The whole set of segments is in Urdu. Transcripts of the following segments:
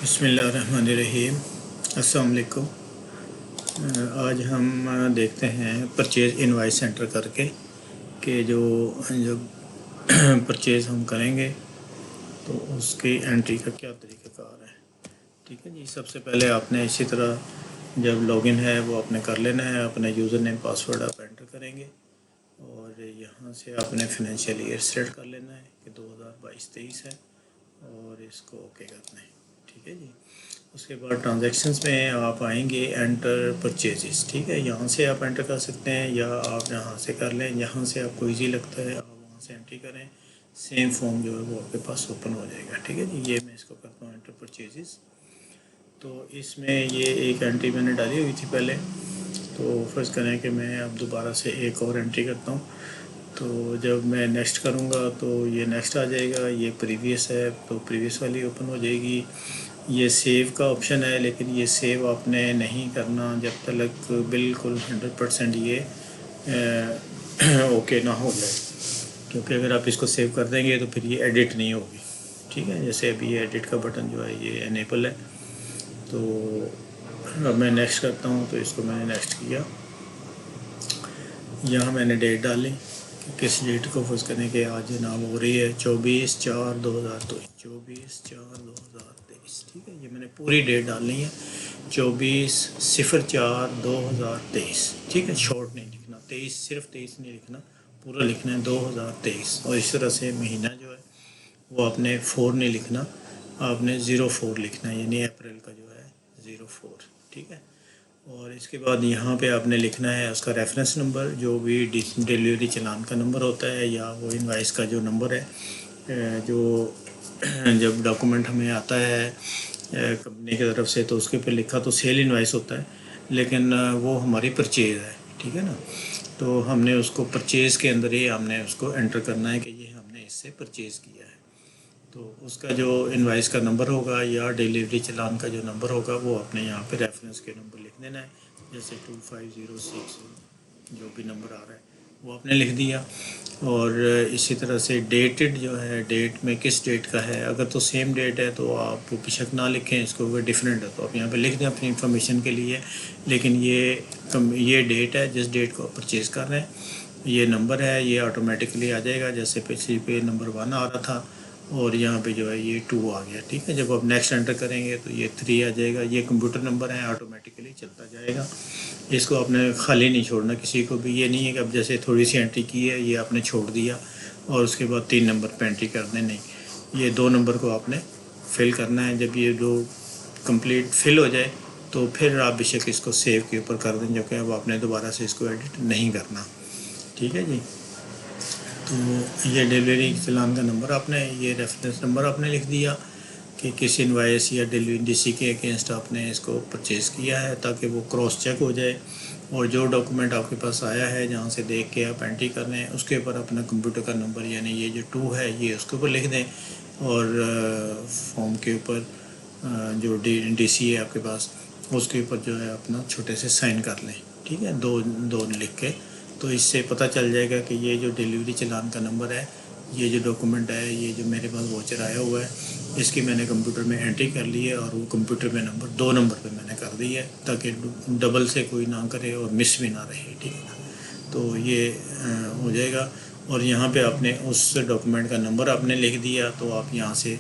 بسم اللہ الرحمن الرحیم۔ السلام علیکم۔ آج ہم دیکھتے ہیں پرچیز انوائس انٹر کر کے کہ جو پرچیز ہم کریں گے تو اس کی انٹری کا کیا طریقہ کار ہے۔ ٹھیک ہے جی، سب سے پہلے آپ نے اسی طرح جب لاگ ان ہے وہ آپ نے کر لینا ہے، اپنا یوزر نیم پاسورڈ آپ انٹر کریں گے اور یہاں سے آپ نے فنینشیل ایئر سیٹ کر لینا ہے کہ 2022-23 ہے اور اس کو اوکے کرنا ہے۔ ٹھیک ہے جی، اس کے بعد ٹرانزیکشنز میں آپ آئیں گے انٹر پرچیزز۔ ٹھیک ہے، یہاں سے آپ انٹر کر سکتے ہیں یا آپ یہاں سے کر لیں، یہاں سے آپ کو ایزی لگتا ہے آپ وہاں سے انٹری کریں، سیم فارم جو ہے وہ آپ کے پاس اوپن ہو جائے گا۔ ٹھیک ہے جی، یہ میں اس کو کرتا ہوں انٹر پرچیزز۔ تو اس میں یہ ایک انٹری میں نے ڈالی ہوئی تھی پہلے، تو فرض کریں کہ میں اب دوبارہ سے ایک اور انٹری کرتا ہوں، تو جب میں نیکسٹ کروں گا تو یہ نیکسٹ آ جائے گا، یہ پریویس ہے تو پریویس والی اوپن ہو جائے گی۔ یہ سیو کا آپشن ہے، لیکن یہ سیو آپ نے نہیں کرنا جب تک بالکل 100% یہ اوکے نہ ہو جائے، کیونکہ اگر آپ اس کو سیو کر دیں گے تو پھر یہ ایڈٹ نہیں ہوگی۔ ٹھیک ہے، جیسے ابھی یہ ایڈٹ کا بٹن جو ہے یہ انیبل ہے، تو اب میں نیکسٹ کرتا ہوں، تو اس کو میں نے نیکسٹ کیا۔ یہاں میں نے ڈیٹ ڈالی کہ کس ڈیٹ کو فرض کریں کہ آج جناب ہو رہی ہے 24/4/2023، 24/4/2023۔ ٹھیک ہے، یہ میں نے پوری ڈیٹ ڈالنی ہے 24/04/2023۔ ٹھیک ہے، شارٹ نہیں لکھنا، 23 صرف 23 نہیں لکھنا، پورا لکھنا ہے 2023۔ اور اس طرح سے مہینہ جو ہے وہ آپ نے 4 نہیں لکھنا، آپ نے 04 لکھنا ہے، یعنی اپریل کا جو ہے 04۔ ٹھیک ہے، اور اس کے بعد یہاں پہ آپ نے لکھنا ہے اس کا ریفرنس نمبر، جو بھی ڈیلیوری چلان کا نمبر ہوتا ہے یا وہ انوائس کا جو نمبر ہے، جو جب ڈاکومنٹ ہمیں آتا ہے کمپنی کی طرف سے تو اس کے اوپر لکھا تو سیل انوائس ہوتا ہے، لیکن وہ ہماری پرچیز ہے۔ ٹھیک ہے نا، تو ہم نے اس کو پرچیز کے اندر ہی ہم نے اس کو انٹر کرنا ہے کہ یہ ہم نے اس سے پرچیز کیا ہے، تو اس کا جو انوائس کا نمبر ہوگا یا ڈیلیوری چلان کا جو نمبر ہوگا وہ آپ نے یہاں پہ ریفرنس کے نمبر لکھ دینا ہے، جیسے 2506 جو بھی نمبر آ رہا ہے وہ آپ نے لکھ دیا۔ اور اسی طرح سے ڈیٹڈ جو ہے، ڈیٹ میں کس ڈیٹ کا ہے، اگر تو سیم ڈیٹ ہے تو آپ بے شک نہ لکھیں، اس کو اگر ڈفرینٹ ہے تو آپ یہاں پہ لکھ دیں اپنی انفارمیشن کے لیے، لیکن یہ ڈیٹ ہے جس ڈیٹ کو آپ پرچیز کر رہے ہیں، یہ نمبر ہے، یہ آٹومیٹکلی آ جائے گا، جیسے پچھلی پہ نمبر 1 آ رہا تھا اور یہاں پہ جو ہے یہ 2 آ گیا۔ ٹھیک ہے، جب آپ نیکسٹ انٹر کریں گے تو یہ 3 آ جائے گا، یہ کمپیوٹر نمبر ہے، آٹومیٹکلی چلتا جائے گا، اس کو آپ نے خالی نہیں چھوڑنا کسی کو بھی۔ یہ نہیں ہے کہ اب جیسے تھوڑی سی انٹری کی ہے یہ آپ نے چھوڑ دیا اور اس کے بعد 3 نمبر پہ انٹری کر دیں، نہیں، یہ 2 نمبر کو آپ نے فل کرنا ہے۔ جب یہ 2 کمپلیٹ فل ہو جائے تو پھر آپ بے شک اس کو سیو کے اوپر کر دیں، جو کہ اب آپ نے دوبارہ سے اس کو ایڈٹ نہیں کرنا۔ ٹھیک ہے جی، تو یہ ڈیلیوری چلان کا نمبر آپ نے، یہ ریفرنس نمبر آپ نے لکھ دیا کہ کس انوائس یا ڈی سی کے اگینسٹ آپ نے اس کو پرچیز کیا ہے، تاکہ وہ کراس چیک ہو جائے، اور جو ڈاکومنٹ آپ کے پاس آیا ہے جہاں سے دیکھ کے آپ انٹری کر لیں اس کے اوپر اپنا کمپیوٹر کا نمبر، یعنی یہ جو 2 ہے یہ اس کے اوپر لکھ دیں، اور فارم کے اوپر جو ڈی سی ہے آپ کے پاس اس کے اوپر جو ہے اپنا چھوٹے سے سائن کر لیں۔ ٹھیک ہے، دو لکھ کے، تو اس سے پتہ چل جائے گا کہ یہ جو ڈیلیوری چلان کا نمبر ہے، یہ جو ڈاکومنٹ ہے، یہ جو میرے پاس واچر آیا ہوا ہے، اس کی میں نے کمپیوٹر میں انٹری کر لی ہے، اور وہ کمپیوٹر میں نمبر 2 نمبر پہ میں نے کر دی ہے، تاکہ ڈبل سے کوئی نہ کرے اور مس بھی نہ رہے۔ ٹھیک ہے، تو یہ ہو جائے گا۔ اور یہاں پہ آپ نے اس ڈاکومنٹ کا نمبر آپ نے لکھ دیا، تو آپ یہاں سے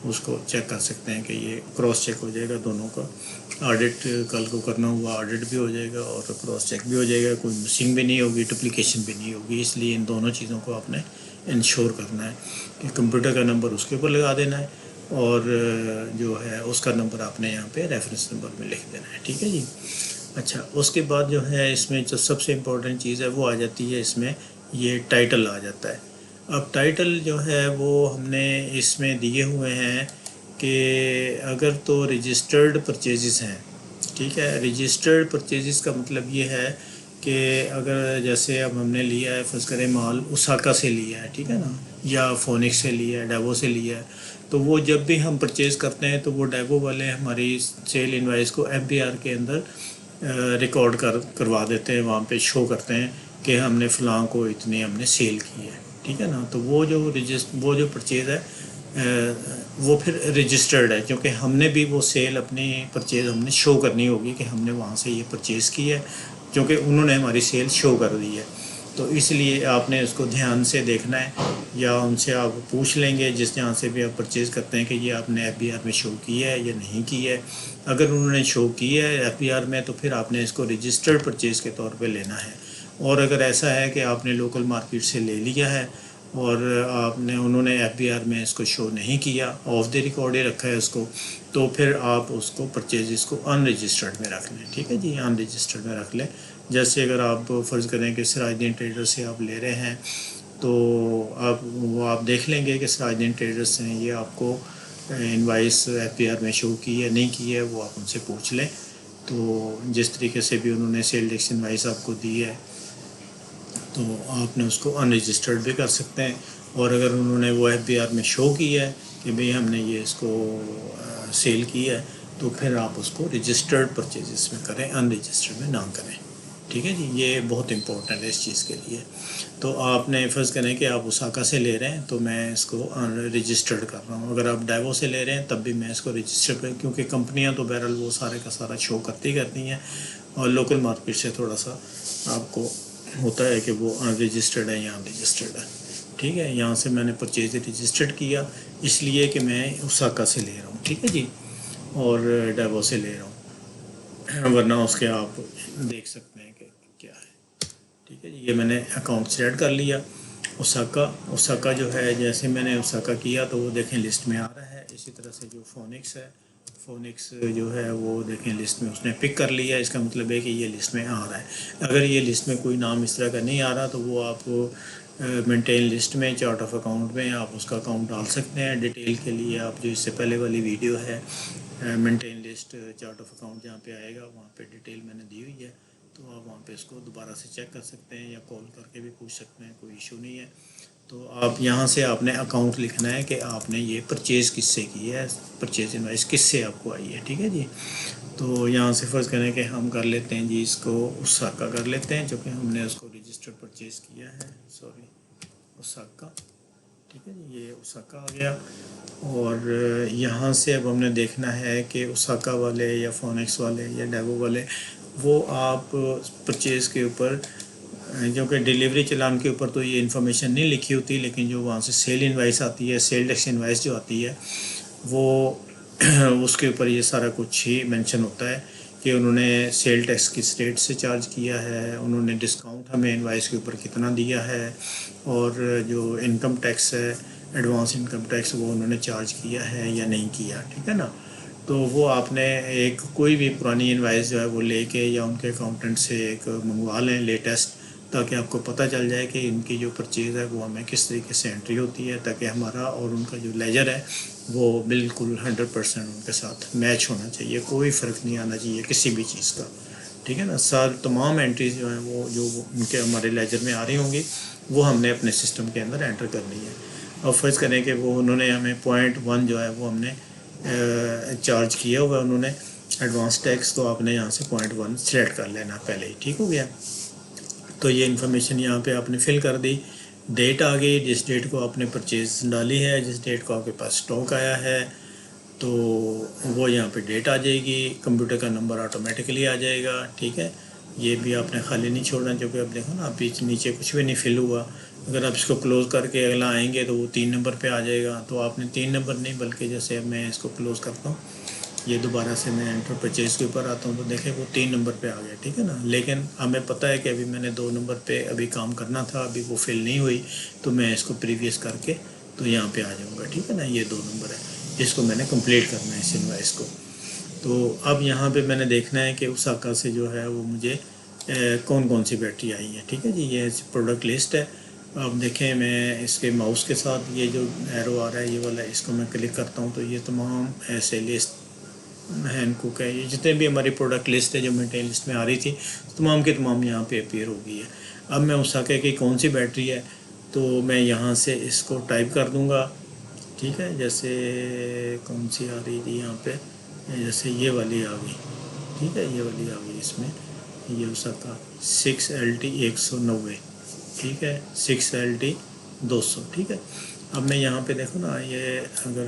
اس کو چیک کر سکتے ہیں کہ یہ کراس چیک ہو جائے گا دونوں کا، آڈٹ کل کو کرنا ہوا آڈٹ بھی ہو جائے گا اور کراس چیک بھی ہو جائے گا، کوئی مسنگ بھی نہیں ہوگی، ڈپلیکیشن بھی نہیں ہوگی۔ اس لیے ان دونوں چیزوں کو آپ نے انشور کرنا ہے کہ کمپیوٹر کا نمبر اس کے اوپر لگا دینا ہے، اور جو ہے اس کا نمبر آپ نے یہاں پہ ریفرنس نمبر میں لکھ دینا ہے۔ ٹھیک ہے جی، اچھا، اس کے بعد جو ہے اس میں جو سب سے امپورٹنٹ چیز ہے وہ آ جاتی ہے، اس میں یہ ٹائٹل آ جاتا ہے۔ اب ٹائٹل جو ہے وہ ہم نے اس میں دیے ہوئے ہیں کہ اگر تو رجسٹرڈ پرچیزز ہیں، ٹھیک ہے، رجسٹرڈ پرچیزز کا مطلب یہ ہے کہ اگر جیسے اب ہم نے لیا ہے فرض کریں مال اوساکا سے لیا ہے، ٹھیک ہے نا، یا فونکس سے لیا ہے، ڈیوو سے لیا ہے، تو وہ جب بھی ہم پرچیز کرتے ہیں تو وہ ڈیوو والے ہماری سیل انوائس کو ایف بی آر کے اندر ریکارڈ کروا دیتے ہیں، وہاں پہ شو کرتے ہیں کہ ہم نے فلاں کو اتنی ہم نے سیل کی ہے۔ ٹھیک ہے نا، تو وہ جو پرچیز ہے وہ پھر رجسٹرڈ ہے، کیونکہ ہم نے بھی وہ سیل اپنی پرچیز ہم نے شو کرنی ہوگی کہ ہم نے وہاں سے یہ پرچیز کی ہے، کیونکہ انہوں نے ہماری سیل شو کر دی ہے. تو اس لیے آپ نے اس کو دھیان سے دیکھنا ہے، یا ان سے آپ پوچھ لیں گے جس جہاں سے بھی آپ پرچیز کرتے ہیں کہ یہ آپ نے ایف بی آر میں شو کی ہے یا نہیں کی ہے. اگر انہوں نے شو کی ہے ایف بی آر میں تو پھر آپ نے اس کو رجسٹرڈ پرچیز کے طور پہ لینا ہے. اور اگر ایسا ہے کہ آپ نے لوکل مارکیٹ سے لے لیا ہے اور آپ نے انہوں نے ایف بی آر میں اس کو شو نہیں کیا، آف دی ریکارڈ ہی رکھا ہے اس کو، تو پھر آپ اس کو پرچیز کو ان رجسٹرڈ میں رکھ لیں. ٹھیک ہے جی، ان رجسٹرڈ میں رکھ لیں. جیسے اگر آپ فرض کریں کہ سراج الدین ٹریڈر سے آپ لے رہے ہیں تو آپ دیکھ لیں گے کہ سراج الدین ٹریڈرز نے یہ آپ کو انوائس ایف بی آر میں شو کی ہے نہیں کی ہے، وہ آپ ان سے پوچھ لیں. تو جس طریقے سے بھی انہوں نے سیل ٹیکس انوائس آپ کو دی ہے تو آپ نے اس کو ان رجسٹرڈ بھی کر سکتے ہیں. اور اگر انہوں نے وہ ایف بی آر میں شو کی ہے کہ بھئی ہم نے یہ اس کو سیل کی ہے، تو پھر آپ اس کو رجسٹرڈ پرچیزز میں کریں، ان رجسٹرڈ میں نہ کریں. ٹھیک ہے جی، یہ بہت امپورٹنٹ ہے اس چیز کے لیے. تو آپ نے فرض کریں کہ آپ اوساکا سے لے رہے ہیں تو میں اس کو رجسٹرڈ کر رہا ہوں. اگر آپ ڈائیوو سے لے رہے ہیں تب بھی میں اس کو رجسٹرڈ کروں، کیونکہ کمپنیاں تو بہرحال وہ سارے کا سارا شو کرتی ہیں، اور لوکل مارکیٹ سے تھوڑا سا آپ کو ہوتا ہے کہ وہ رجسٹرڈ ہے یا ان رجسٹرڈ ہے. ٹھیک ہے، یہاں سے میں نے پرچیز رجسٹرڈ کیا اس لیے کہ میں اوساکا سے لے رہا ہوں. ٹھیک ہے جی، اور ڈائیوو سے لے رہا ہوں، ورنہ اس کے آپ دیکھ سکتے ہیں کہ کیا ہے. ٹھیک ہے جی، یہ میں نے اکاؤنٹ سیٹ کر لیا. اوساکا جو ہے، جیسے میں نے اوساکا کیا تو وہ دیکھیں لسٹ میں آ رہا ہے. اسی طرح سے جو فونکس ہے، فونکس جو ہے وہ دیکھیں لسٹ میں اس نے پک کر لیا. اس کا مطلب ہے کہ یہ لسٹ میں آ رہا ہے. اگر یہ لسٹ میں کوئی نام اس طرح کا نہیں آ رہا تو وہ آپ مینٹین لسٹ میں چارٹ آف اکاؤنٹ میں آپ اس کا اکاؤنٹ ڈال سکتے ہیں. ڈیٹیل کے لیے آپ جو اس سے پہلے والی ویڈیو ہے maintain list chart of account جہاں پہ آئے گا وہاں پہ ڈیٹیل میں نے دی ہوئی ہے، تو آپ وہاں پہ اس کو دوبارہ سے چیک کر سکتے ہیں یا کال کر کے بھی پوچھ سکتے ہیں، کوئی ایشو نہیں ہے. تو آپ یہاں سے آپ نے اکاؤنٹ لکھنا ہے کہ آپ نے یہ پرچیز کس سے کی ہے، پرچیز انوائس کس سے آپ کو آئی ہے. ٹھیک ہے جی، تو یہاں سے فرض کریں کہ ہم کر لیتے ہیں جی اس کو اوساکا کر لیتے ہیں، چونکہ ہم نے اس کو رجسٹر پرچیز کیا ہے. اوساکا. ٹھیک ہے جی، یہ اوساکا آ گیا. اور یہاں سے اب ہم نے دیکھنا ہے کہ اوساکا والے یا فونکس والے یا ڈیوو والے وہ آپ پرچیز کے اوپر، کیونکہ ڈیلیوری چلان کے اوپر تو یہ انفارمیشن نہیں لکھی ہوتی، لیکن جو وہاں سے سیل انوائس آتی ہے، سیل ٹیکس انوائس جو آتی ہے وہ اس کے اوپر یہ سارا کچھ ہی مینشن ہوتا ہے کہ انہوں نے سیل ٹیکس کس ریٹ سے چارج کیا ہے، انہوں نے ڈسکاؤنٹ ہمیں انوائس کے اوپر کتنا دیا ہے، اور جو انکم ٹیکس ہے، ایڈوانس انکم ٹیکس، وہ انہوں نے چارج کیا ہے یا نہیں کیا. ٹھیک ہے نا، تو وہ آپ نے ایک کوئی بھی پرانی انوائس جو ہے وہ لے کے یا ان کے اکاؤنٹنٹ سے ایک منگوا لیں لیٹسٹ، تاکہ آپ کو پتہ چل جائے کہ ان کی جو پرچیز ہے وہ ہمیں کس طریقے سے انٹری ہوتی ہے، تاکہ ہمارا اور ان کا جو لیجر ہے وہ بالکل 100% ان کے ساتھ میچ ہونا چاہیے، کوئی فرق نہیں آنا چاہیے کسی بھی چیز کا. ٹھیک ہے نا، تمام انٹریز جو ہیں وہ جو ان کے ہمارے لیجر میں آ رہی ہوں گی وہ ہم نے اپنے سسٹم کے اندر انٹر کرنی ہے. اور فرض کریں کہ وہ انہوں نے ہمیں 0.1 جو ہے وہ ہم نے چارج کیا ہوا انہوں نے ایڈوانس ٹیکس، تو آپ نے یہاں سے 0.1 سلیکٹ کر لینا پہلے ہی. ٹھیک ہو گیا، تو یہ انفارمیشن یہاں پہ آپ نے فل کر دی. ڈیٹ آ گئی، جس ڈیٹ کو آپ نے پرچیز ڈالی ہے، جس ڈیٹ کو آپ کے پاس اسٹاک آیا ہے، تو وہ یہاں پہ ڈیٹ آ جائے گی. کمپیوٹر کا نمبر آٹومیٹکلی آ جائے گا. ٹھیک ہے، یہ بھی آپ نے خالی نہیں چھوڑنا، کیونکہ اب دیکھو نا آپ نیچے کچھ بھی نہیں فل ہوا. اگر آپ اس کو کلوز کر کے اگلا آئیں گے تو وہ 3 نمبر پہ آ جائے گا. تو آپ نے 3 نمبر نہیں بلکہ جیسے اب میں اس کو کلوز کرتا ہوں، یہ دوبارہ سے میں انٹر پرچیز کے اوپر آتا ہوں تو دیکھیں وہ 3 نمبر پہ آ گیا. ٹھیک ہے نا، لیکن ہمیں پتہ ہے کہ ابھی میں نے 2 نمبر پہ ابھی کام کرنا تھا، ابھی وہ فل نہیں ہوئی، تو میں اس کو پریویس کر کے تو یہاں پہ آ جاؤں گا. ٹھیک ہے نا، یہ 2 نمبر ہے جس کو میں نے کمپلیٹ کرنا ہے اس انوائس کو. تو اب یہاں پہ میں نے دیکھنا ہے کہ اوساکا سے جو ہے وہ مجھے کون کون سی بیٹری آئی ہے. ٹھیک ہے جی، یہ پروڈکٹ لسٹ ہے. آپ دیکھیں میں اس کے ماؤس کے ساتھ یہ جو ایرو آ رہا ہے یہ والا، اس کو میں کلک کرتا ہوں تو یہ تمام ایسے لسٹ ہینڈ کوک ہے، یہ جتنے بھی ہماری پروڈکٹ لسٹ ہے جو مینٹین لسٹ میں آ رہی تھی تمام کے تمام یہاں پہ اپیئر ہو گئی ہے. اب میں اوساکا کی کون سی بیٹری ہے تو میں یہاں سے اس کو ٹائپ کر دوں گا. ٹھیک ہے، جیسے کون سی آ رہی تھی یہاں پہ، جیسے یہ والی آ گئی. ٹھیک ہے، یہ والی آ گئی اس میں، یہ اوساکا 6LT 190. ٹھیک ہے، 6LT 200. ٹھیک ہے، اب میں یہاں پہ دیکھو نا، یہ اگر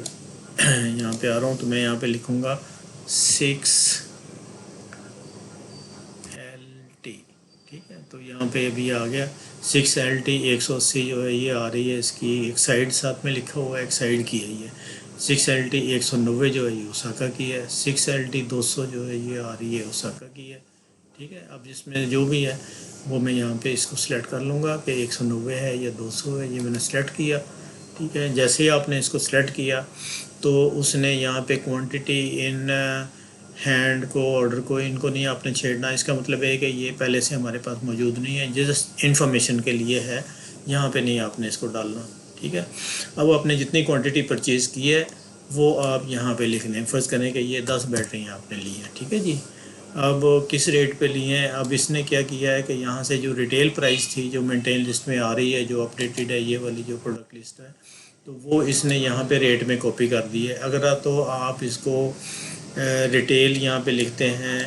یہاں پہ آ رہا ہوں تو میں یہاں پہ لکھوں گا 6LT، ٹھیک ہے، تو یہاں پہ ابھی آ گیا 6LT 180 جو ہے یہ آ رہی ہے، اس کی ایک سائڈ ساتھ میں لکھا ہوا ہے، ایک سائڈ کی ہے یہ 6LT 190 جو ہے یہ اوساکا کی ہے، 6LT 200 جو ہے یہ آ رہی ہے اوساکا کی ہے، ٹھیک ہے۔ اب اس میں جو بھی ہے وہ میں یہاں پہ اس کو سلیکٹ کر لوں گا کہ 190 ہے یا 200 ہے، یہ میں نے سلیکٹ کیا، ٹھیک ہے۔ جیسے ہی آپ نے اس کو سلیکٹ کیا تو اس نے یہاں پہ کوانٹٹی ان ہینڈ کو، آرڈر کو، ان کو نہیں آپ نے چھیڑنا، اس کا مطلب ہے کہ یہ پہلے سے ہمارے پاس موجود نہیں ہے، جسٹ انفارمیشن کے لیے ہے، یہاں پہ نہیں آپ نے اس کو ڈالنا، ٹھیک ہے۔ اب آپ نے جتنی کوانٹٹی پرچیز کی ہے وہ آپ یہاں پہ لکھ لیں، فرض کریں کہ یہ 10 بیٹریاں آپ نے لی ہیں، ٹھیک ہے جی۔ اب کس ریٹ پہ لی ہیں، اب اس نے کیا کیا ہے کہ یہاں سے جو ریٹیل پرائس تھی جو مینٹین لسٹ میں آ رہی ہے، جو اپڈیٹڈ ہے یہ والی جو پروڈکٹ لسٹ ہے، تو وہ اس نے یہاں پہ ریٹ میں کاپی کر دی ہے۔ اگر تو آپ اس کو ریٹیل یہاں پہ لکھتے ہیں،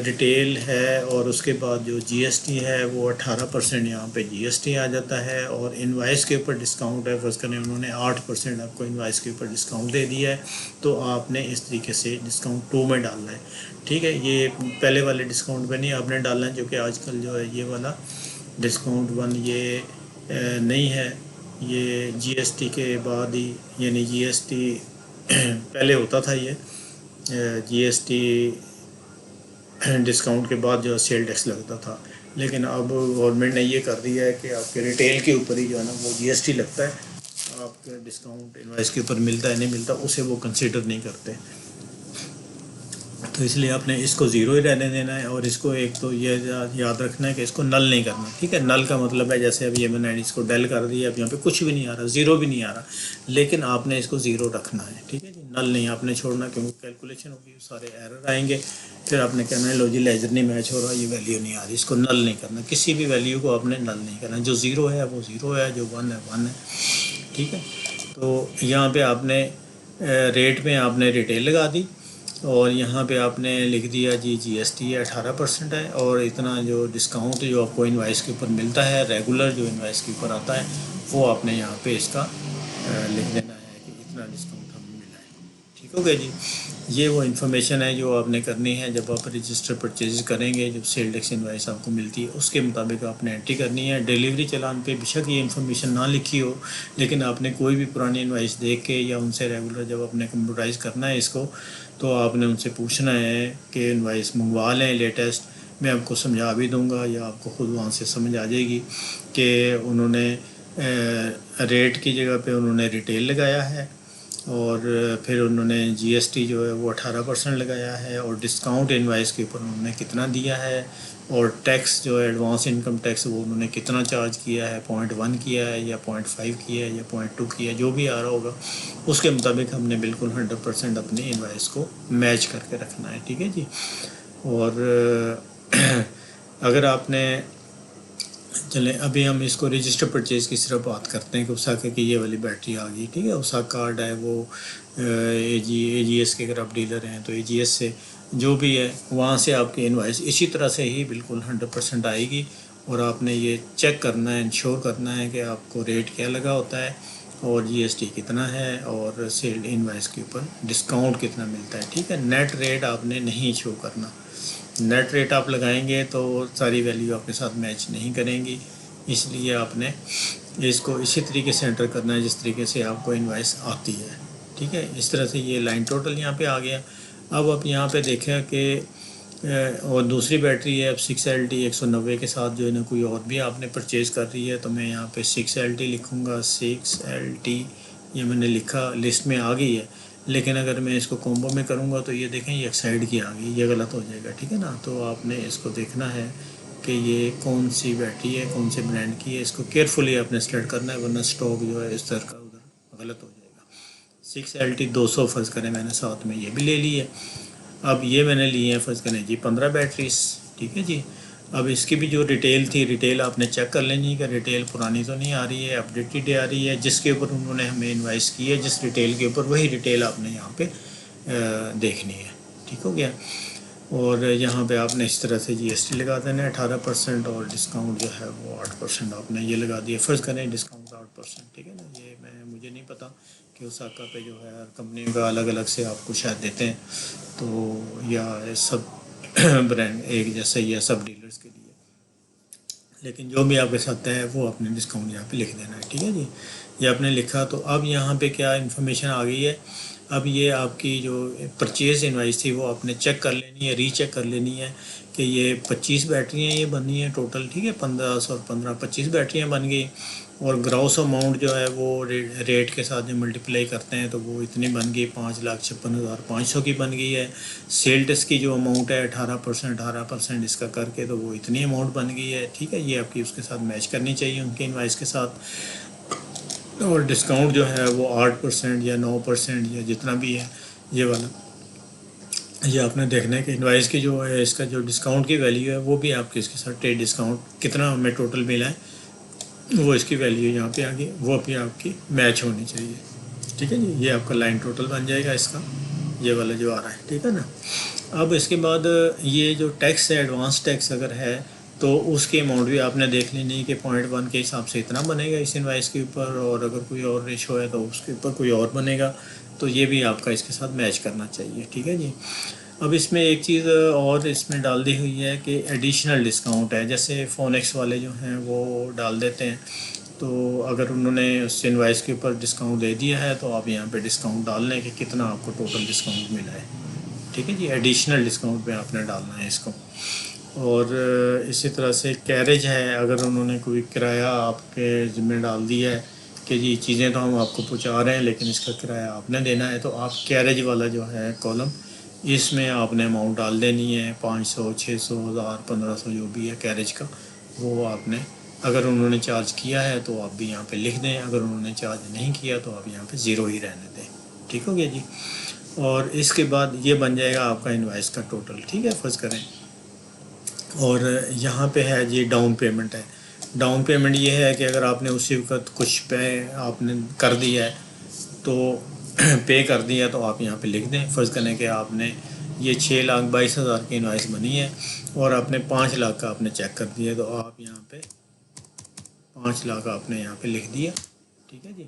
ریٹیل ہے اور اس کے بعد جو جی ایس ٹی ہے وہ 18% یہاں پہ جی ایس ٹی آ جاتا ہے، اور انوائس کے اوپر ڈسکاؤنٹ ہے، فرض کریں انہوں نے 8% آپ کو انوائس کے اوپر ڈسکاؤنٹ دے دیا ہے، تو آپ نے اس طریقے سے ڈسکاؤنٹ 2 میں ڈالنا ہے، ٹھیک ہے۔ یہ پہلے والے ڈسکاؤنٹ پہ نہیں آپ نے ڈالنا ہے، جو کہ آج کل جو ہے یہ والا ڈسکاؤنٹ 1 یہ نہیں ہے، یہ جی ایس ٹی کے بعد ہی، یعنی جی ایس ٹی پہلے ہوتا تھا، یہ جی ایس ٹی ڈسکاؤنٹ کے بعد جو ہے سیل ٹیکس لگتا تھا، لیکن اب گورنمنٹ نے یہ کر دیا ہے کہ آپ کے ریٹیل کے اوپر ہی جو ہے نا وہ جی ایس ٹی لگتا ہے، آپ کے ڈسکاؤنٹ انوائس کے اوپر ملتا ہے نہیں ملتا اسے وہ کنسیڈر نہیں کرتے، تو اس لیے آپ نے اس کو 0 ہی رہنے دینا ہے، اور اس کو ایک تو یہ یاد رکھنا ہے کہ اس کو نل نہیں کرنا، ٹھیک ہے۔ نل کا مطلب ہے جیسے اب یہ میں نے اس کو ڈیل کر دیا، اب یہاں پہ کچھ بھی نہیں آ رہا، 0 بھی نہیں آ رہا، لیکن آپ نے اس کو 0 رکھنا ہے، ٹھیک ہے جی۔ نل نہیں آپ نے چھوڑنا، کیونکہ کیلکولیشن ہوگی سارے ایرر آئیں گے، پھر آپ نے کہنا ہے لو جی لیجر نہیں میچ ہو رہا، یہ ویلیو نہیں آ رہی، اس کو نل نہیں کرنا، کسی بھی ویلیو کو آپ نے نل نہیں کرنا، جو 0 ہے وہ 0 ہے، جو 1 ہے 1 ہے، ٹھیک ہے۔ تو یہاں پہ آپ نے ریٹ میں آپ نے ریٹیل لگا دی، اور یہاں پہ آپ نے لکھ دیا جی جی ایس ٹی ہے 18% ہے، اور اتنا جو ڈسکاؤنٹ جو آپ کو انوائس کے اوپر ملتا ہے، ریگولر جو انوائس کے اوپر آتا ہے، وہ آپ نے یہاں پہ اس کا لکھ دینا ہے کہ اتنا ڈسکاؤنٹ ہمیں ملا ہے، ٹھیک ہو گیا جی۔ یہ وہ انفارمیشن ہے جو آپ نے کرنی ہے جب آپ رجسٹر پرچیز کریں گے، جب سیل ٹیکس انوائس آپ کو ملتی ہے اس کے مطابق آپ نے انٹری کرنی ہے۔ ڈیلیوری چلان پہ بے شک یہ انفارمیشن نہ لکھی ہو، لیکن آپ نے کوئی بھی پرانی انوائس دیکھ کے یا ان سے ریگولر جب آپ نے کمپیوٹرائز کرنا ہے اس کو، تو آپ نے ان سے پوچھنا ہے کہ انوائس منگوا لیں لیٹسٹ، میں آپ کو سمجھا بھی دوں گا یا آپ کو خود وہاں سے سمجھ آ جائے گی کہ انہوں نے ریٹ کی جگہ پہ انہوں نے ریٹیل لگایا ہے، اور پھر انہوں نے جی ایس ٹی جو ہے وہ 18% لگایا ہے، اور ڈسکاؤنٹ انوائس کے اوپر انہوں نے کتنا دیا ہے، اور ٹیکس جو ہے ایڈوانس انکم ٹیکس وہ انہوں نے کتنا چارج کیا ہے، 0.1 کیا ہے یا 0.5 کیا ہے یا 0.2 کیا ہے، جو بھی آ رہا ہوگا اس کے مطابق ہم نے بالکل 100% اپنی انوائس کو میچ کر کے رکھنا ہے، ٹھیک ہے جی۔ اور اگر آپ نے، چلیں ابھی ہم اس کو رجسٹر پرچیز کی صرف بات کرتے ہیں کہ اوساکا کی یہ والی بیٹری آ گئی، ٹھیک ہے۔ اوساکا کارڈ ہے وہ اے جی ایس کے اگر آپ ڈیلر ہیں تو اے جی ایس سے جو بھی ہے وہاں سے آپ کی انوائس اسی طرح سے ہی بالکل 100% آئے گی، اور آپ نے یہ چیک کرنا ہے، انشور کرنا ہے کہ آپ کو ریٹ کیا لگا ہوتا ہے، اور جی ایس ٹی کتنا ہے، اور سیل انوائس کے اوپر ڈسکاؤنٹ کتنا ملتا ہے، ٹھیک ہے۔ نیٹ ریٹ آپ نے نہیں شو کرنا، نیٹ ریٹ آپ لگائیں گے تو ساری ویلیو آپ کے ساتھ میچ نہیں کریں گی، اس لیے آپ نے اس کو اسی طریقے سے انٹر کرنا ہے جس طریقے سے آپ کو انوائس آتی ہے، ٹھیک ہے۔ اس طرح سے یہ لائن ٹوٹل یہاں پہ آ گیا۔ اب آپ یہاں پہ دیکھیں کہ اور دوسری بیٹری ہے اب 6LT 190 کے ساتھ جو ہے نا کوئی اور بھی آپ نے پرچیز کر رہی ہے، تو میں یہاں پہ 6LT لکھوں گا، 6LT یہ میں نے لکھا، لسٹ میں آ گئی ہے، لیکن اگر میں اس کو کومبو میں کروں گا تو یہ دیکھیں یہ ایک سائڈ کی آ گئی، یہ غلط ہو جائے گا، ٹھیک ہے نا۔ تو آپ نے اس کو دیکھنا ہے کہ یہ کون سی بیٹری ہے، کون سے برانڈ کی ہے، اس کو کیئرفلی آپ نے سلیکٹ کرنا ہے، ورنہ سٹاک جو ہے اس طرح کا ادھر غلط ہو جائے گا۔ 6LT 200 فرض کریں میں نے ساتھ میں یہ بھی لے لی ہے، اب یہ میں نے لی ہے فرض کریں جی 15 بیٹریز، ٹھیک ہے جی۔ اب اس کی بھی جو ریٹیل تھی، ریٹیل آپ نے چیک کر لینی کہ ریٹیل پرانی تو نہیں آ رہی ہے، اپڈیٹڈ آ رہی ہے، جس کے اوپر انہوں نے ہمیں انوائس کی ہے جس ریٹیل کے اوپر، وہی ریٹیل آپ نے یہاں پہ دیکھنی ہے، ٹھیک ہو گیا۔ اور یہاں پہ آپ نے اس طرح سے جی ایس ٹی لگا دینا ہے 18%، اور ڈسکاؤنٹ جو ہے وہ 8% آپ نے یہ لگا دیا، فرض کریں ڈسکاؤنٹ 8%، ٹھیک ہے نا۔ یہ میں مجھے نہیں پتہ کہ اوساکا پہ جو ہے ہر کمپنی کا الگ الگ سے آپ کو شاید دیتے ہیں، تو یا سب برانڈ ایک جیسا ہی ہے سب ڈیلرز کے لیے، لیکن جو بھی آپ کے ساتھ ہے وہ اپنے ڈسکاؤنٹ یہاں پہ لکھ دینا ہے، ٹھیک ہے جی۔ یہ آپ نے لکھا، تو اب یہاں پہ کیا انفارمیشن آ گئی ہے، اب یہ آپ کی جو پرچیز انوائس تھی وہ آپ نے چیک کر لینی ہے، ری چیک کر لینی ہے کہ یہ 25 بیٹریاں یہ بنی ہیں ٹوٹل، ٹھیک ہے، 1500 اور 15 25 بیٹریاں بن گئی، اور گراس اماؤنٹ جو ہے وہ ریٹ کے ساتھ جو ملٹیپلائی کرتے ہیں تو وہ اتنی بن گئی 5,56,500 کی بن گئی ہے۔ سیل ٹیکس کی جو اماؤنٹ ہے 18% اس کا کر کے تو وہ اتنی اماؤنٹ بن گئی ہے، ٹھیک ہے، یہ آپ کی اس کے ساتھ میچ کرنی چاہیے ان کے انوائس کے ساتھ۔ اور ڈسکاؤنٹ جو ہے وہ 8% یا 9% یا جتنا بھی ہے یہ والا، یہ آپ نے دیکھنا ہے کہ انوائس کی جو ہے اس کا جو ڈسکاؤنٹ کی ویلیو ہے وہ بھی آپ کے اس کے ساتھ ٹریڈ ڈسکاؤنٹ کتنا ہمیں ٹوٹل ملا ہے وہ اس کی ویلیو یہاں پہ آگے وہ بھی آپ کی میچ ہونی چاہیے، ٹھیک ہے جی۔ یہ آپ کا لائن ٹوٹل بن جائے گا اس کا، یہ والا جو آ رہا ہے، ٹھیک ہے نا۔ اب اس کے بعد یہ جو ٹیکس ہے ایڈوانس ٹیکس اگر ہے تو اس کی اماؤنٹ بھی آپ نے دیکھ لینی ہے کہ 0.1 کے حساب سے اتنا بنے گا اس انوائس کے اوپر، اور اگر کوئی اور ریشو ہے تو اس کے اوپر کوئی اور بنے گا، تو یہ بھی آپ کا اس کے ساتھ میچ کرنا چاہیے، ٹھیک ہے جی۔ اب اس میں ایک چیز اور اس میں ڈال دی ہوئی ہے کہ ایڈیشنل ڈسکاؤنٹ ہے، جیسے فون ایکس والے جو ہیں وہ ڈال دیتے ہیں، تو اگر انہوں نے اس انوائس کے اوپر ڈسکاؤنٹ دے دیا ہے تو آپ یہاں پہ ڈسکاؤنٹ ڈال لیں کہ کتنا آپ کو ٹوٹل ڈسکاؤنٹ ملا ہے، ٹھیک ہے جی۔ ایڈیشنل ڈسکاؤنٹ پہ آپ نے ڈالنا ہے اس کو۔ اور اسی طرح سے کیریج ہے، اگر انہوں نے کوئی کرایہ آپ کے ذمہ ڈال دیا ہے کہ جی چیزیں تو ہم آپ کو پہنچا رہے ہیں لیکن اس کا کرایہ آپ نے دینا ہے، تو آپ کیریج والا جو ہے کالم اس میں آپ نے اماؤنٹ ڈال دینی ہے، 500 600 1000 1500 جو بھی ہے کیریج کا، وہ آپ نے اگر انہوں نے چارج کیا ہے تو آپ بھی یہاں پہ لکھ دیں، اگر انہوں نے چارج نہیں کیا تو آپ یہاں پہ 0 ہی رہنے دیں، ٹھیک ہو گیا جی۔ اور اس کے بعد یہ بن جائے گا آپ کا انوائس کا ٹوٹل، ٹھیک ہے، فرض کریں۔ اور یہاں پہ ہے جی ڈاؤن پیمنٹ ہے، ڈاؤن پیمنٹ یہ ہے کہ اگر آپ نے اسی وقت کچھ پے آپ نے کر دیا ہے تو پے کر دیا تو آپ یہاں پہ لکھ دیں، فرض کریں کہ آپ نے یہ 6,22,000 کی انوائس بنی ہے اور آپ نے 5 لاکھ کا آپ نے چیک کر دیا تو آپ یہاں پہ 5 لاکھ آپ نے یہاں پہ لکھ دیا، ٹھیک ہے جی۔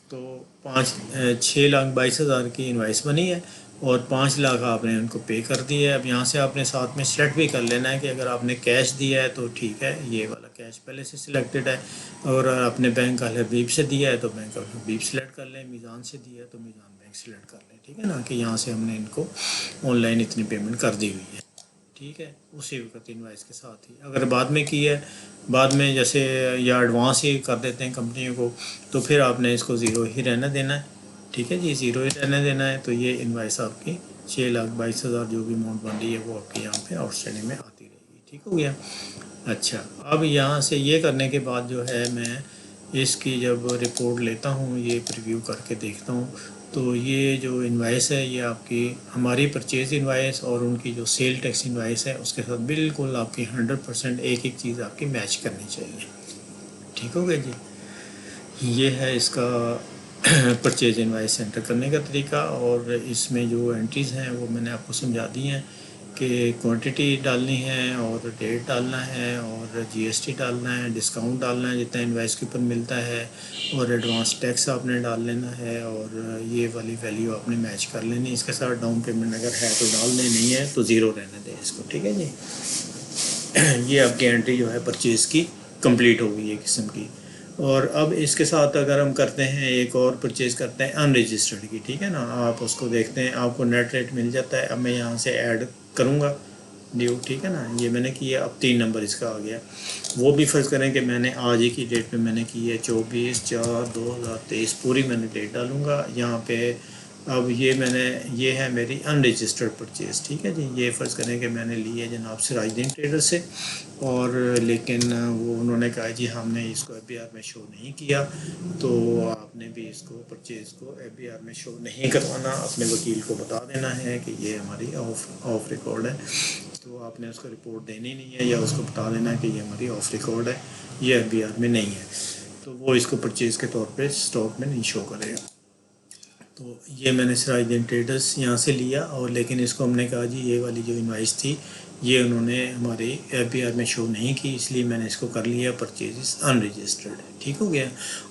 تو 6,22,000 کی انوائس بنی ہے اور 5 لاکھ آپ نے ان کو پے کر دیا ہے۔ اب یہاں سے آپ نے ساتھ میں سلیکٹ بھی کر لینا ہے کہ اگر آپ نے کیش دیا ہے تو ٹھیک ہے، یہ والا کیش پہلے سے سلیکٹڈ ہے، اور اپنے بینک حبیب سے دیا ہے تو بینک حبیب سلیکٹ کر لیں، میزان سے دیا ہے تو میزان بینک سلیکٹ کر لیں، ٹھیک ہے نا، کہ یہاں سے ہم نے ان کو آن لائن اتنی پیمنٹ کر دی ہوئی ہے، ٹھیک ہے، اسی وقت انوائس کے ساتھ ہی۔ اگر بعد میں کی ہے، بعد میں جیسے یا ایڈوانس ہی کر دیتے ہیں کمپنیوں کو، تو پھر آپ نے اس کو 0 ہی رہنے دینا ہے، ٹھیک ہے جی، 0 ہی رہنے دینا ہے، تو یہ انوائس آپ کی 6,22,000 جو بھی اماؤنٹ بن رہی ہے وہ آپ کے یہاں پہ آؤٹ اسٹینڈنگ میں آتی رہے گی، ٹھیک ہو گیا۔ اچھا، اب یہاں سے یہ کرنے کے بعد جو ہے میں اس کی جب رپورٹ لیتا ہوں، یہ پریویو کر کے دیکھتا ہوں، تو یہ جو انوائس ہے یہ آپ کی ہماری پرچیز انوائس اور ان کی جو سیل ٹیکس انوائس ہے اس کے ساتھ بالکل آپ کی 100% ایک ایک چیز آپ کی میچ کرنی چاہیے، ٹھیک ہو گیا جی۔ یہ ہے اس کا پرچیز انوائس انٹر کرنے کا طریقہ، اور اس میں جو انٹریز ہیں وہ میں نے آپ کو سمجھا دی ہیں کہ کوانٹٹی ڈالنی ہے اور ڈیٹ ڈالنا ہے اور جی ایس ٹی ڈالنا ہے، ڈسکاؤنٹ ڈالنا ہے جتنا انوائس کے اوپر ملتا ہے، اور ایڈوانس ٹیکس آپ نے ڈال لینا ہے، اور یہ والی ویلیو آپ نے میچ کر لینی ہے اس کے ساتھ۔ ڈاؤن پیمنٹ اگر ہے تو ڈال دیں، نہیں ہے تو 0 رہنے دیں اس کو، ٹھیک ہے جی۔ یہ آپ کی انٹری جو ہے پرچیز کی کمپلیٹ ہو گئی ہے قسم کی۔ اور اب اس کے ساتھ اگر ہم کرتے ہیں ایک اور پرچیز کرتے ہیں ان رجسٹرڈ کی، ٹھیک ہے نا، آپ اس کو دیکھتے ہیں آپ کو نیٹ ریٹ مل جاتا ہے۔ اب میں یہاں سے ایڈ کروں گا ڈیو، ٹھیک ہے نا، یہ میں نے کیا، اب 3 نمبر اس کا آ گیا، وہ بھی فرض کریں کہ میں نے آج ہی کی ڈیٹ پہ میں نے کی ہے 24/4/2023 پوری میں نے ڈیٹ ڈالوں گا یہاں پہ۔ اب یہ ہے میری ان رجسٹرڈ پرچیز، ٹھیک ہے جی۔ یہ فرض کریں کہ میں نے لی ہے جناب سراج الدین ٹریڈر سے، اور لیکن وہ انہوں نے کہا جی ہم نے اس کو ایف بی آر میں شو نہیں کیا، تو آپ نے بھی اس کو پرچیز کو ایف بی آر میں شو نہیں کروانا، اپنے وکیل کو بتا دینا ہے کہ یہ ہماری آف ریکارڈ ہے، تو آپ نے اس کو رپورٹ دینی نہیں ہے، یا اس کو بتا دینا ہے کہ یہ ہماری آف ریکارڈ ہے، یہ ایف بی آر میں نہیں ہے، تو وہ اس کو پرچیز کے طور پہ اسٹاک میں نہیں شو کرے گا۔ تو یہ میں نے سراج الدین ٹریڈرز یہاں سے لیا، اور لیکن اس کو ہم نے کہا جی یہ والی جو انوائس تھی یہ انہوں نے ہماری ایف بی آر میں شو نہیں کی، اس لیے میں نے اس کو کر لیا پرچیز ان رجسٹرڈ، ٹھیک ہو گیا۔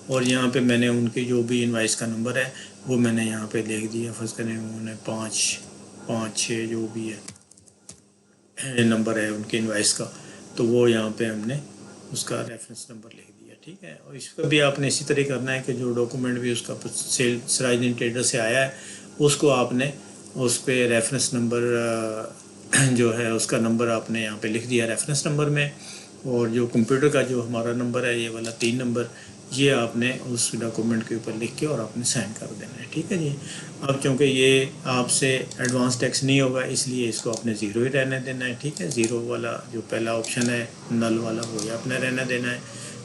اور یہاں پہ میں نے ان کے جو بھی انوائس کا نمبر ہے وہ میں نے یہاں پہ لکھ دیا، فرض کریں انہوں نے 5 6 جو بھی ہے نمبر ہے ان کے انوائس کا، تو وہ یہاں پہ ہم نے اس کا ریفرنس نمبر لکھ دیا، ٹھیک ہے۔ اور اس کا بھی آپ نے اسی طرح کرنا ہے کہ جو ڈاکومنٹ بھی اس کا سراج دین ٹریڈر سے آیا ہے اس کو آپ نے اس پہ ریفرنس نمبر جو ہے اس کا نمبر آپ نے یہاں پہ لکھ دیا ریفرنس نمبر میں، اور جو کمپیوٹر کا جو ہمارا نمبر ہے یہ والا 3 نمبر، یہ آپ نے اس ڈاکومنٹ کے اوپر لکھ کے اور آپ نے سائن کر دینا ہے، ٹھیک ہے جی۔ اب چونکہ یہ آپ سے ایڈوانس ٹیکس نہیں ہوگا اس لیے اس کو آپ نے 0 ہی رہنے دینا ہے، ٹھیک ہے۔ 0 والا جو پہلا آپشن ہے نل والا وہ آپ نے رہنے دینا ہے،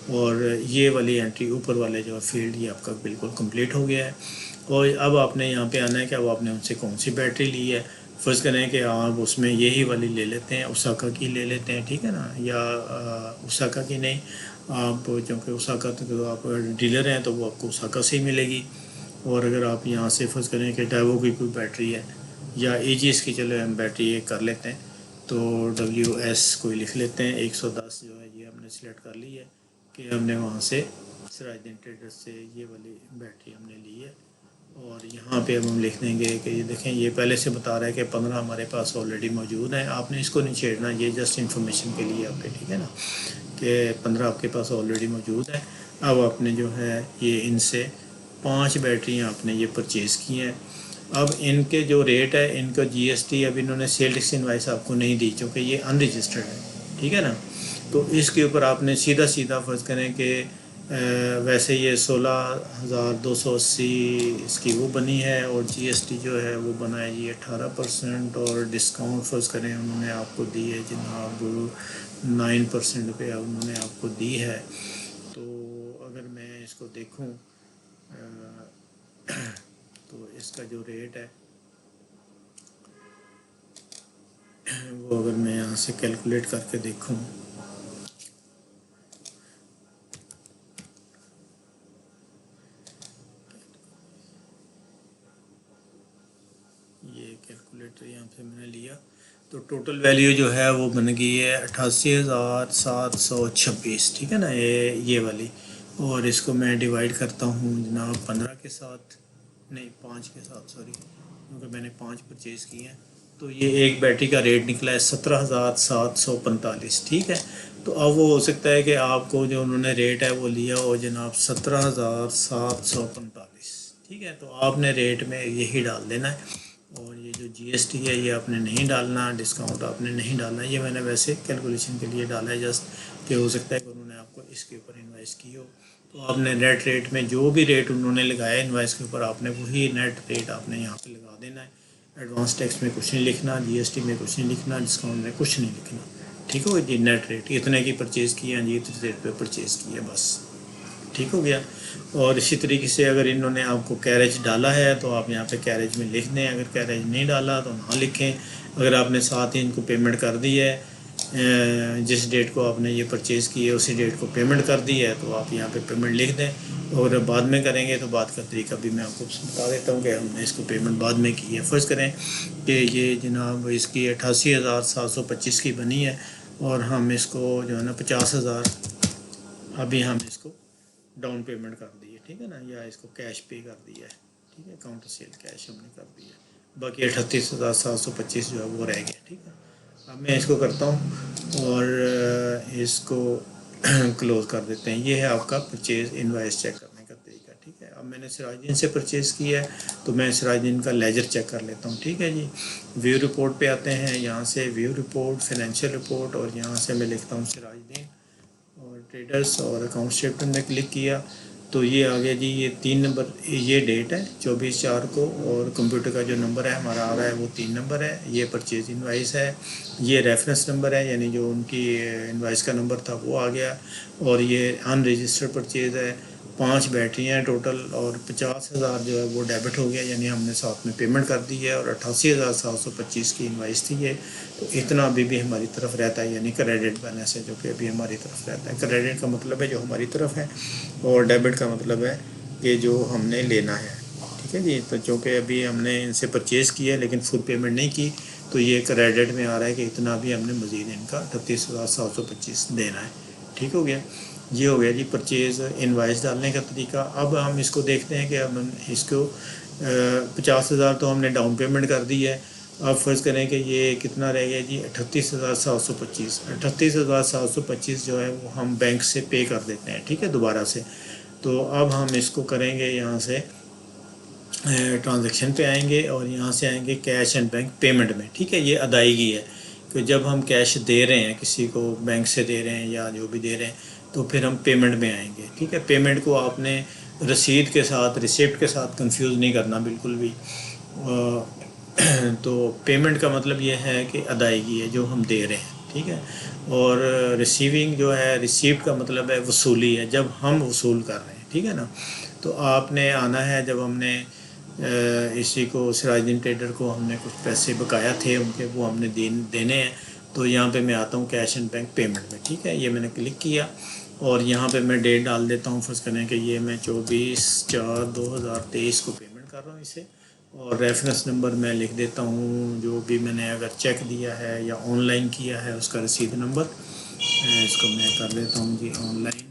اور یہ والی انٹری اوپر والے جو فیلڈ یہ آپ کا بالکل کمپلیٹ ہو گیا ہے۔ اور اب آپ نے یہاں پہ آنا ہے کہ اب آپ نے ان سے کون سی بیٹری لی ہے، فرض کریں کہ آپ اس میں یہی والی لے لیتے ہیں، اوساکا کی لے لیتے ہیں، ٹھیک ہے نا، یا اوساکا کی نہیں، آپ چونکہ اوساکا تو آپ ڈیلر ہیں تو وہ آپ کو اوساکا سے ہی ملے گی۔ اور اگر آپ یہاں سے فرض کریں کہ ڈائیوو کی کوئی بیٹری ہے یا اے جی ایس کی، چلو ہم بیٹری ایک کر لیتے ہیں تو WS کوئی لکھ لیتے ہیں 110 جو ہے یہ ہم نے سلیکٹ کر لی ہے کہ ہم نے وہاں سے سراج دین ٹریڈر سے یہ والی بیٹری ہم نے لی ہے۔ اور یہاں پہ اب ہم لکھ دیں گے کہ یہ دیکھیں یہ پہلے سے بتا رہا ہے کہ 15 ہمارے پاس آلریڈی موجود ہیں، آپ نے اس کو نہیں چھیڑنا، یہ جسٹ انفارمیشن کے لیے آپ کے، ٹھیک ہے نا، کہ 15 آپ کے پاس آلریڈی موجود ہیں۔ اب آپ نے جو ہے یہ ان سے 5 بیٹریاں آپ نے یہ پرچیز کی ہیں۔ اب ان کے جو ریٹ ہے ان کا GST اب انہوں نے سیل ٹیکس انوائس آپ کو نہیں دی چونکہ یہ ان رجسٹرڈ ہے، ٹھیک ہے نا، تو اس کے اوپر آپ نے سیدھا فرض کریں کہ ویسے یہ 16,280 اس کی وہ بنی ہے، اور GST جو ہے وہ بنا ہے جی 18%، اور ڈسکاؤنٹ فرض کریں انہوں نے آپ کو دی ہے جناب 9% پہ انہوں نے آپ کو دی ہے۔ تو اگر میں اس کو دیکھوں تو اس کا جو ریٹ ہے وہ اگر میں یہاں سے کیلکولیٹ کر کے دیکھوں یہ کیلکولیٹر یہاں پہ میں نے لیا تو ٹوٹل ویلیو جو ہے وہ بن گئی ہے 88,726، ٹھیک ہے نا، یہ والی، اور اس کو میں ڈیوائڈ کرتا ہوں جناب 15 کے ساتھ، نہیں 5 کے ساتھ، سوری، کیونکہ میں نے 5 پرچیز کی ہیں، تو یہ ایک بیٹری کا ریٹ نکلا ہے 17,745، ٹھیک ہے۔ تو اب وہ ہو سکتا ہے کہ آپ کو جو انہوں نے ریٹ ہے وہ لیا ہو جناب 17,745، ٹھیک ہے، تو آپ نے ریٹ میں یہی ڈال دینا ہے، اور یہ جو GST ہے یہ آپ نے نہیں ڈالنا، ڈسکاؤنٹ آپ نے نہیں ڈالنا، یہ میں نے ویسے کیلکولیشن کے لیے ڈالا ہے جسٹ، کہ ہو سکتا ہے کہ انہوں نے آپ کو اس کے اوپر انوائس کی ہو، تو آپ نے نیٹ ریٹ میں جو بھی ریٹ انہوں نے لگایا انوائس کے اوپر آپ نے وہی نیٹ ریٹ آپ نے یہاں پہ لگا دینا ہے، ایڈوانس ٹیکس میں کچھ نہیں لکھنا، GST میں کچھ نہیں لکھنا، ڈسکاؤنٹ میں کچھ نہیں لکھنا، ٹھیک ہو جی۔ نیٹ ریٹ اتنے کی پرچیز کی ہے جی، اتنے ریٹ پہ پرچیز کی ہے، بس ٹھیک ہو گیا۔ اور اسی طریقے سے اگر انہوں نے آپ کو کیریج ڈالا ہے تو آپ یہاں پہ کیریج میں لکھ دیں، اگر کیریج نہیں ڈالا تو نہ لکھیں، اگر آپ نے ساتھ ہی ان کو پیمنٹ کر دی ہے جس ڈیٹ کو آپ نے یہ پرچیز کی ہے اسی ڈیٹ کو پیمنٹ کر دی ہے تو آپ یہاں پہ پیمنٹ لکھ دیں، اور بعد میں کریں گے تو بعد کا طریقہ بھی میں آپ کو بتا دیتا ہوں کہ ہم نے اس کو پیمنٹ بعد میں کی ہے۔ فرض کریں کہ یہ جناب اس کی 88,725 کی بنی ہے، اور ہم اس کو جو ہے نا 50,000 ابھی ہم اس کو ڈاؤن پیمنٹ کر دی ہے، ٹھیک ہے نا، یا اس کو کیش پے کر دیا ہے، ٹھیک ہے، کاؤنٹر سیل کیش ہم نے کر دیا ہے، باقی 38,725 جو ہے وہ رہ گیا، ٹھیک ہے۔ اب میں اس کو کرتا ہوں اور اس کو کلوز کر دیتے ہیں۔ یہ ہے آپ کا پرچیز انوائس چیک کرنے کا طریقہ، ٹھیک ہے۔ اب میں نے سراج دین سے پرچیز کیا ہے تو میں سراج دین کا لیجر چیک کر لیتا ہوں، ٹھیک ہے جی۔ ویو رپورٹ پہ آتے ہیں، یہاں سے ویو رپورٹ، فائنینشیل رپورٹ، اور یہاں سے میں لکھتا ہوں سراج دین اور ٹریڈرز، اور اکاؤنٹ اسٹیٹمنٹ میں کلک کیا تو یہ آ گیا جی، یہ 3 نمبر، یہ ڈیٹ ہے 24/4 کو، اور کمپیوٹر کا جو نمبر ہے ہمارا آ رہا ہے وہ 3 نمبر ہے، یہ پرچیز انوائس ہے، یہ ریفرنس نمبر ہے یعنی جو ان کی انوائس کا نمبر تھا وہ آ گیا، اور یہ ان رجسٹرڈ پرچیز ہے، 5 بیٹریاں ہیں ٹوٹل، اور 50,000 جو ہے وہ ڈیبٹ ہو گیا یعنی ہم نے ساتھ میں پیمنٹ کر دی ہے، اور 88,725 کی انوائس تھی یہ، تو اتنا ابھی بھی ہماری طرف رہتا ہے، یعنی کریڈٹ بیلنس ہے جو کہ ابھی ہماری طرف رہتا ہے۔ کریڈٹ کا مطلب ہے جو ہماری طرف ہے، اور ڈیبٹ کا مطلب ہے کہ جو ہم نے لینا ہے، ٹھیک ہے جی۔ تو چونکہ ابھی ہم نے ان سے پرچیز کی ہے لیکن فل پیمنٹ نہیں کی تو یہ کریڈٹ میں آ رہا ہے کہ اتنا بھی ہم نے مزید ان کا 38,725 دینا ہے. ٹھیک ہو گیا. یہ ہو گیا جی پرچیز انوائس ڈالنے کا طریقہ. اب ہم اس کو دیکھتے ہیں کہ اب ہم اس کو 50,000 تو ہم نے ڈاؤن پیمنٹ کر دی ہے. اب فرض کریں کہ یہ کتنا رہ گیا جی 38,725. 38,725 جو ہے وہ ہم بینک سے پے کر دیتے ہیں. ٹھیک ہے دوبارہ سے. تو اب ہم اس کو کریں گے یہاں سے ٹرانزیکشن پہ آئیں گے اور یہاں سے آئیں گے کیش اینڈ بینک پیمنٹ میں. ٹھیک ہے. یہ ادائیگی ہے کہ جب ہم کیش دے رہے ہیں کسی کو بینک سے دے رہے ہیں یا جو بھی دے رہے ہیں تو پھر ہم پیمنٹ میں آئیں گے. ٹھیک ہے. پیمنٹ کو آپ نے رسید کے ساتھ ریسیپٹ کے ساتھ کنفیوز نہیں کرنا بالکل بھی. تو پیمنٹ کا مطلب یہ ہے کہ ادائیگی ہے جو ہم دے رہے ہیں. ٹھیک ہے. اور ریسیونگ جو ہے ریسیپٹ کا مطلب ہے وصولی ہے جب ہم وصول کر رہے ہیں. ٹھیک ہے نا. تو آپ نے آنا ہے جب ہم نے اسی کو سراج الدین ٹریڈر کو ہم نے کچھ پیسے بقایا تھے ان کے وہ ہم نے دینے ہیں. تو یہاں پہ میں آتا ہوں کیش اینڈ بینک پیمنٹ میں. ٹھیک ہے. یہ میں نے کلک کیا اور یہاں پہ میں ڈیٹ ڈال دیتا ہوں. فرض کریں کہ یہ میں 24/4/2023 کو پیمنٹ کر رہا ہوں اسے. اور ریفرنس نمبر میں لکھ دیتا ہوں جو بھی میں نے اگر چیک دیا ہے یا آن لائن کیا ہے اس کا رسید نمبر. اس کو میں کر دیتا ہوں جی آن لائن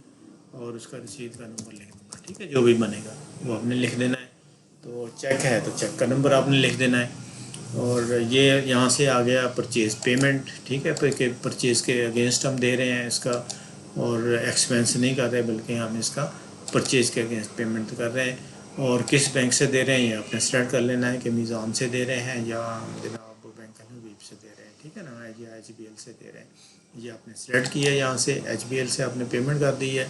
اور اس کا رسید کا نمبر لکھ دوں گا. ٹھیک ہے. جو بھی بنے گا وہ آپ نے لکھ دینا ہے. تو چیک ہے تو چیک کا نمبر آپ نے لکھ دینا ہے. اور یہ یہاں سے آ گیا پرچیز پیمنٹ. ٹھیک ہے. کہ پرچیز کے اگینسٹ ہم دے رہے ہیں اس کا اور ایکسپینس نہیں کر رہے بلکہ ہم اس کا پرچیز کے اگینسٹ پیمنٹ کر رہے ہیں. اور کس بینک سے دے رہے ہیں یہ آپ نے سلیکٹ کر لینا ہے کہ میزان سے دے رہے ہیں یا جناب بینک حبیب سے دے رہے ہیں. ٹھیک ہے نا. یا ایچ بی ایل سے دے رہے ہیں. یہ آپ نے سلیکٹ کیا ہے. یہاں سے ایچ بی ایل سے آپ نے پیمنٹ کر دی ہے.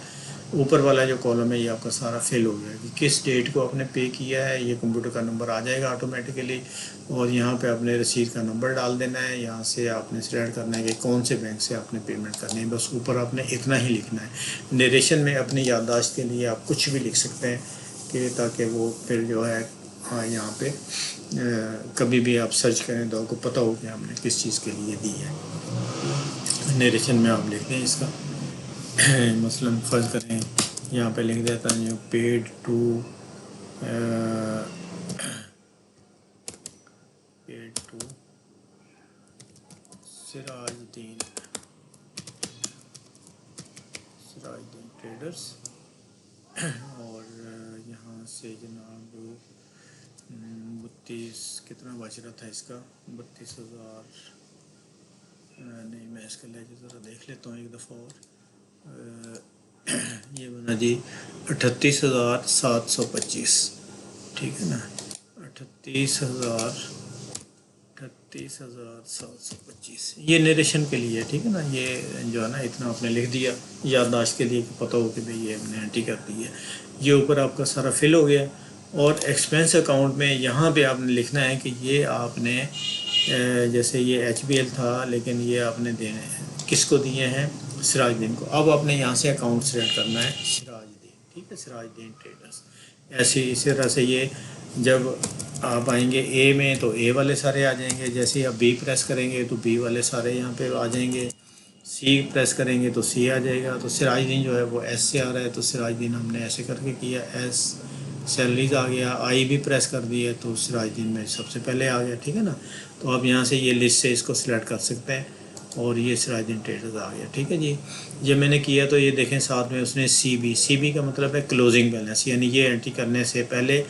اوپر والا جو کالم ہے یہ آپ کا سارا فل ہو گیا کہ کس ڈیٹ کو آپ نے پے کیا ہے. یہ کمپیوٹر کا نمبر آ جائے گا آٹومیٹیکلی اور یہاں پہ آپ نے رسید کا نمبر ڈال دینا ہے. یہاں سے آپ نے سلیکٹ کرنا ہے کہ کون سے بینک سے آپ نے پیمنٹ کرنی ہے. بس اوپر آپ نے اتنا ہی لکھنا ہے. نریشن میں اپنی یادداشت کے لیے آپ کچھ بھی لکھ سکتے ہیں کہ تاکہ وہ پھر جو ہے یہاں پہ کبھی بھی آپ سرچ کریں تو آپ کو پتہ ہو کہ ہم نے کس چیز کے لیے دی ہے. نریشن میں آپ لکھ دیں اس کا. مثلا فرض کریں یہاں پہ لکھ دیتا ہوں paid to Siraj uddin traders. اور یہاں سے جناب 32 کتنا بچ رہا تھا اس کا 32,000 نہیں میں اس کا لے ذرا دیکھ لیتا ہوں ایک دفعہ اور. یہ بنا جی 38,725. ٹھیک ہے نا. 38,725 یہ نریشن کے لیے. ٹھیک ہے نا. یہ جو ہے نا اتنا آپ نے لکھ دیا یادداشت کے لیے کہ پتہ ہو کہ بھئی یہ ہم نے انٹری کر دی ہے. یہ اوپر آپ کا سارا فل ہو گیا. اور ایکسپینس اکاؤنٹ میں یہاں پہ آپ نے لکھنا ہے کہ یہ آپ نے جیسے یہ ایچ بی ایل تھا لیکن یہ آپ نے دینے ہیں کس کو دیے ہیں سراج الدین کو. اب آپ نے یہاں سے اکاؤنٹ سلیکٹ کرنا ہے سراج الدین. ٹھیک ہے. سراج الدین ٹریڈرز. اسی طرح سے یہ جب آپ آئیں گے اے میں تو اے والے سارے آ جائیں گے. جیسے آپ بی پریس کریں گے تو بی والے سارے یہاں پہ آ جائیں گے. سی پریس کریں گے تو سی آ جائے گا. تو سراج الدین جو ہے وہ ایس سے آ رہا ہے تو سراج الدین ہم نے ایسے کر کے کیا ایس. سیلریز آ گیا. آئی بھی پریس کر دی ہے تو سراج الدین میں سب سے پہلے آ گیا. ٹھیک ہے نا. تو آپ یہاں سے یہ لسٹ سے اس کو سلیکٹ کر سکتے ہیں اور یہ سراج الدین ٹریڈرز آ گیا. ٹھیک ہے جی. یہ میں نے کیا تو یہ دیکھیں ساتھ میں اس نے سی بی کا مطلب ہے کلوزنگ بیلنس یعنی یہ انٹری کرنے سے پہلے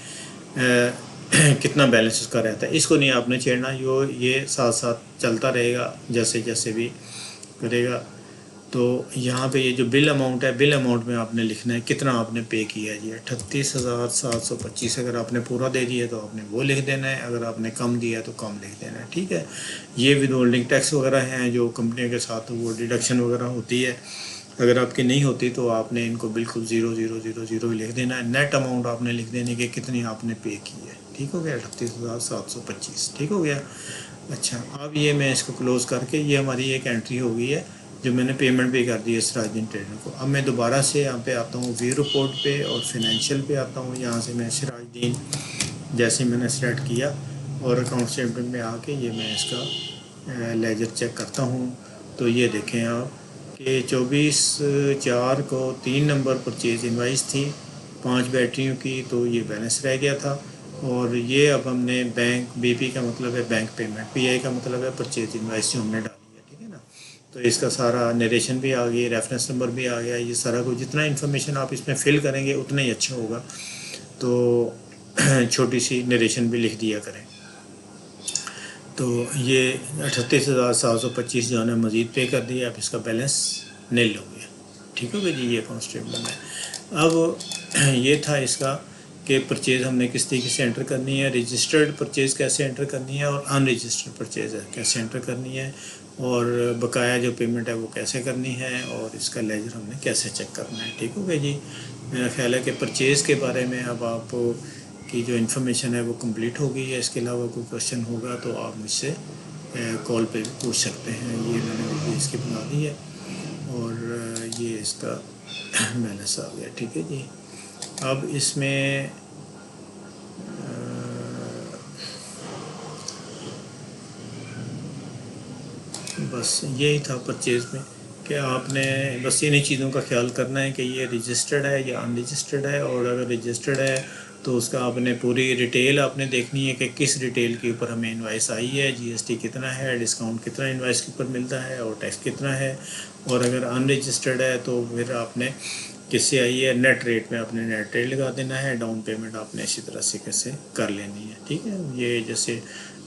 کتنا بیلنس اس کا رہتا ہے. اس کو نہیں آپ نے چھیڑنا. یہ ساتھ ساتھ چلتا رہے گا جیسے جیسے بھی کرے گا. تو یہاں پہ یہ جو بل اماؤنٹ ہے بل اماؤنٹ میں آپ نے لکھنا ہے کتنا آپ نے پے کیا ہے جی 38,725. اگر آپ نے پورا دے دیا تو آپ نے وہ لکھ دینا ہے. اگر آپ نے کم دیا تو کم لکھ دینا ہے. ٹھیک ہے. یہ ود ہولڈنگ ٹیکس وغیرہ ہیں جو کمپنیوں کے ساتھ وہ ڈیڈکشن وغیرہ ہوتی ہے. اگر آپ کی نہیں ہوتی تو آپ نے ان کو بالکل 0,000 ہی لکھ دینا ہے. نیٹ اماؤنٹ آپ نے لکھ دینی کہ کتنی آپ نے پے کی ہے. ٹھیک ہو گیا. 38,725. ٹھیک ہو گیا. اچھا اب یہ میں اس کو کلوز کر کے یہ ہماری ایک انٹری ہو گئی ہے جو میں نے پیمنٹ بھی کر دی ہے سراج الدین ٹریڈر کو. اب میں دوبارہ سے یہاں پہ آتا ہوں ویو رپورٹ پہ اور فنینشیل پہ آتا ہوں. یہاں سے میں سراج الدین جیسے میں نے سلیکٹ کیا اور اکاؤنٹ اسٹیٹمنٹ میں آ کے یہ میں اس کا لیجر چیک کرتا ہوں. تو یہ دیکھیں آپ کہ 24/4 کو 3 نمبر پرچیز انوائس تھی 5 بیٹریوں کی. تو یہ بیلنس رہ گیا تھا اور یہ اب ہم نے بینک بی پی کا مطلب ہے بینک پیمنٹ، پی آئی کا مطلب ہے پرچیز انوائس جو ہم نے ڈالی ہے، ٹھیک ہے نا. تو اس کا سارا نریشن بھی آ گئی، ریفرنس نمبر بھی آ گیا، یہ سارا کچھ جتنا انفارمیشن آپ اس میں فل کریں گے اتنا ہی اچھا ہوگا. تو چھوٹی سی نریشن بھی لکھ دیا کریں. تو یہ 38,725 جو ہے نا مزید پے کر دیا، اب اس کا بیلنس نیل ہو گیا. ٹھیک ہو گیا جی، یہ اکاؤنٹ اسٹیٹمنٹ ہے. اب یہ تھا اس کا کہ پرچیز ہم نے کس طریقے سے انٹر کرنی ہے، رجسٹرڈ پرچیز کیسے انٹر کرنی ہے، اور ان رجسٹرڈ پرچیز کیسے انٹر کرنی ہے، اور بقایا جو پیمنٹ ہے وہ کیسے کرنی ہے، اور اس کا لیجر ہم نے کیسے چیک کرنا ہے. ٹھیک ہو گیا جی. میرا خیال ہے کہ پرچیز کے بارے میں اب آپ کی جو انفارمیشن ہے وہ کمپلیٹ ہو گئی ہے. اس کے علاوہ کوئی کوشچن ہوگا تو آپ مجھ سے کال پہ بھی پوچھ سکتے ہیں. یہ میں نے ویڈیو اس کی بنا دی ہے، اور یہ اس کا بیلنس آ گیا. ٹھیک ہے جی. اب اس میں بس یہی تھا پرچیز میں کہ آپ نے بس انہیں چیزوں کا خیال کرنا ہے کہ یہ رجسٹرڈ ہے یا ان رجسٹرڈ ہے. اور اگر رجسٹرڈ ہے تو اس کا آپ نے پوری ڈیٹیل آپ نے دیکھنی ہے کہ کس ڈیٹیل کے اوپر ہمیں انوائس آئی ہے، جی ایس ٹی کتنا ہے، ڈسکاؤنٹ کتنا انوائس کے اوپر ملتا ہے، اور ٹیکس کتنا ہے. اور اگر ان رجسٹرڈ ہے تو پھر آپ نے کس سے آئی ہے، نیٹ ریٹ میں آپ نے نیٹ ریٹ لگا دینا ہے. ڈاؤن پیمنٹ آپ نے اسی طرح سے کیسے کر لینی ہے. ٹھیک ہے. یہ جیسے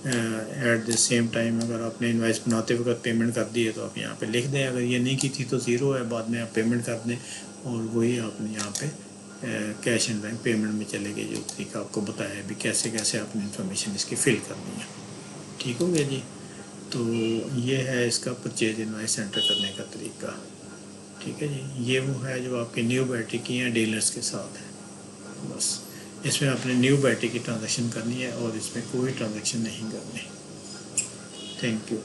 ایٹ دا سیم ٹائم اگر آپ نے انوائس بناتے وقت پیمنٹ کر دی ہے تو آپ یہاں پہ لکھ دیں. اگر یہ نہیں کی تھی تو زیرو ہے، بعد میں آپ پیمنٹ کر دیں، اور وہی آپ نے یہاں پہ کیش اینڈ بینک پیمنٹ میں چلے گئے. جو طریقہ آپ کو بتایا ہے بھی کیسے کیسے آپ نے انفارمیشن اس کی فل کرنی ہے. ٹھیک ہو گیا جی. تو یہ ہے اس کا پرچیز انوائس انٹر کرنے کا طریقہ. ٹھیک ہے جی. یہ وہ ہے جو آپ کے نیو بیٹری کی ہیں ڈیلرز کے ساتھ ہے. بس اس میں آپ نے نیو بیٹری کی ٹرانزیکشن کرنی ہے اور اس میں کوئی ٹرانزیکشن نہیں کرنی. Thank you.